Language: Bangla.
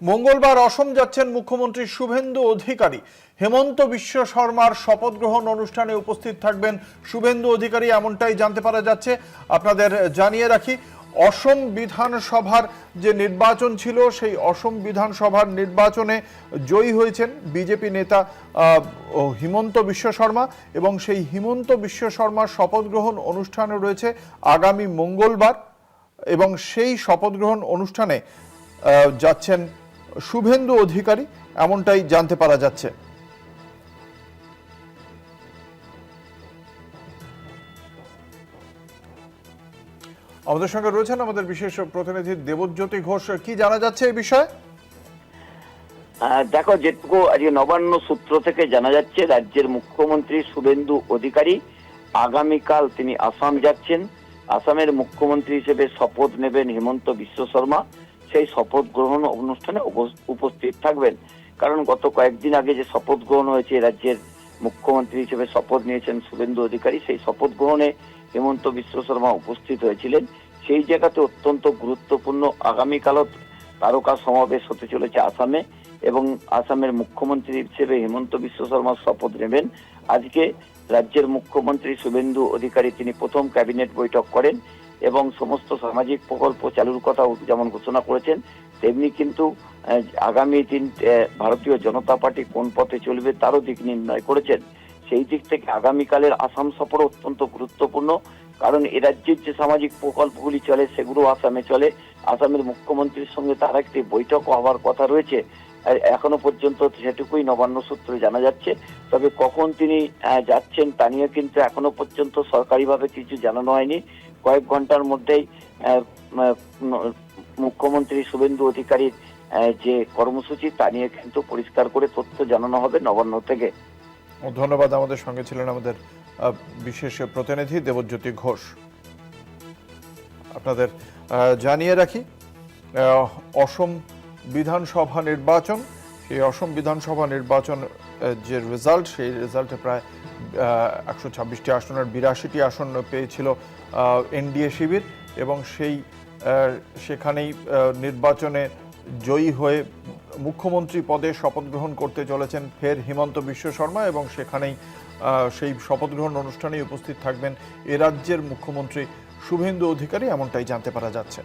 মঙ্গলবার অসম যাচ্ছেন মুখ্যমন্ত্রী শুভেন্দু অধিকারী। হেমন্ত বিশ্ব শর্মার শপথ গ্রহণ অনুষ্ঠানে উপস্থিত থাকবেন শুভেন্দু অধিকারী, এমনটাই জানতে পারা যাচ্ছে। আপনাদের জানিয়ে রাখি, অসম বিধানসভার যে নির্বাচন ছিল সেই অসম বিধানসভার নির্বাচনে জয়ী হয়েছেন বিজেপি নেতা হিমন্ত বিশ্ব শর্মা, এবং সেই হিমন্ত বিশ্ব শর্মার শপথ গ্রহণ অনুষ্ঠান রয়েছে আগামী মঙ্গলবার, এবং সেই শপথ গ্রহণ অনুষ্ঠানে যাচ্ছেন শুভেন্দু অধিকারী, এমনটাই জানতে পারা যাচ্ছে। আমাদের সঙ্গে রয়েছেন আমাদের বিশেষ প্রতিনিধি দেবজ্যোতি ঘোষ। কি জানা যাচ্ছে এই বিষয়ে? দেখো, যেটুকু আজকে নবান্ন সূত্র থেকে জানা যাচ্ছে, রাজ্যের মুখ্যমন্ত্রী শুভেন্দু অধিকারী আগামীকাল তিনি আসাম যাচ্ছেন। আসামের মুখ্যমন্ত্রী হিসেবে শপথ নেবেন হিমন্ত বিশ্ব শর্মা। সেই শপথ গ্রহণ অনুষ্ঠানে উপস্থিত থাকবেন। কারণ গত কয়েকদিন আগে যে শপথ গ্রহণ হয়েছে, রাজ্যের মুখ্যমন্ত্রী হিসেবে শপথ নিয়েছেন শুভেন্দু অধিকারী, সেই শপথ গ্রহণে হিমন্ত বিশ্ব শর্মা উপস্থিত হয়েছিলেন। সেই জায়গাতে অত্যন্ত গুরুত্বপূর্ণ আগামীকালও তারকা সমাবেশ হতে চলেছে আসামে, এবং আসামের মুখ্যমন্ত্রী হিসেবে হিমন্ত বিশ্ব শর্মা শপথ নেবেন। আজকে রাজ্যের মুখ্যমন্ত্রী শুভেন্দু অধিকারী তিনি প্রথম ক্যাবিনেট বৈঠক করেন এবং সমস্ত সামাজিক প্রকল্প চালুর কথা যেমন ঘোষণা করেছেন, তেমনি কিন্তু আগামী দিন ভারতীয় জনতা পার্টি কোন পথে চলবে তারও দিক নির্ণয় করেছেন। সেই দিক থেকে আগামীকালের আসাম সফর অত্যন্ত গুরুত্বপূর্ণ, কারণ এ রাজ্যের যে সামাজিক প্রকল্পগুলি চলে সেগুলো আসামে চলে। আসামের মুখ্যমন্ত্রীর সঙ্গে তার একটি বৈঠকও হওয়ার কথা রয়েছে। এখনো পর্যন্ত সেটুকুই নবান্ন সূত্রে জানা যাচ্ছে। তবে কখন তিনি যাচ্ছেন তা নিয়ে কিন্তু এখনো পর্যন্ত সরকারিভাবে কিছু জানানো হয়নি। কয়েক ঘন্টার মধ্যেই মুখ্যমন্ত্রী শুভেন্দু অধিকারীর যে কর্মসূচি তা নিয়ে কিন্তু পরিষ্কার করে তথ্য জানানো হবে নবান্ন থেকে। ধন্যবাদ। আমাদের সঙ্গে ছিলেন আমাদের বিশেষ প্রতিনিধি দেবজ্যোতি ঘোষ। আপনাদের জানিয়ে রাখি, অসম বিধানসভা নির্বাচন, সেই অসম বিধানসভা নির্বাচন যে রেজাল্ট, সেই রেজাল্টে প্রায় 126টি আসনের 82টি আসন পেয়েছিল এনডিএ শিবির, এবং সেখানেই নির্বাচনে জয়ী হয়ে মুখ্যমন্ত্রী পদে শপথ গ্রহণ করতে চলেছেন ফের হিমন্ত বিশ্ব শর্মা, এবং সেখানেই সেই শপথ গ্রহণ অনুষ্ঠানেই উপস্থিত থাকবেন এ রাজ্যের মুখ্যমন্ত্রী শুভেন্দু অধিকারী, এমনটাই জানতে পারা যাচ্ছে।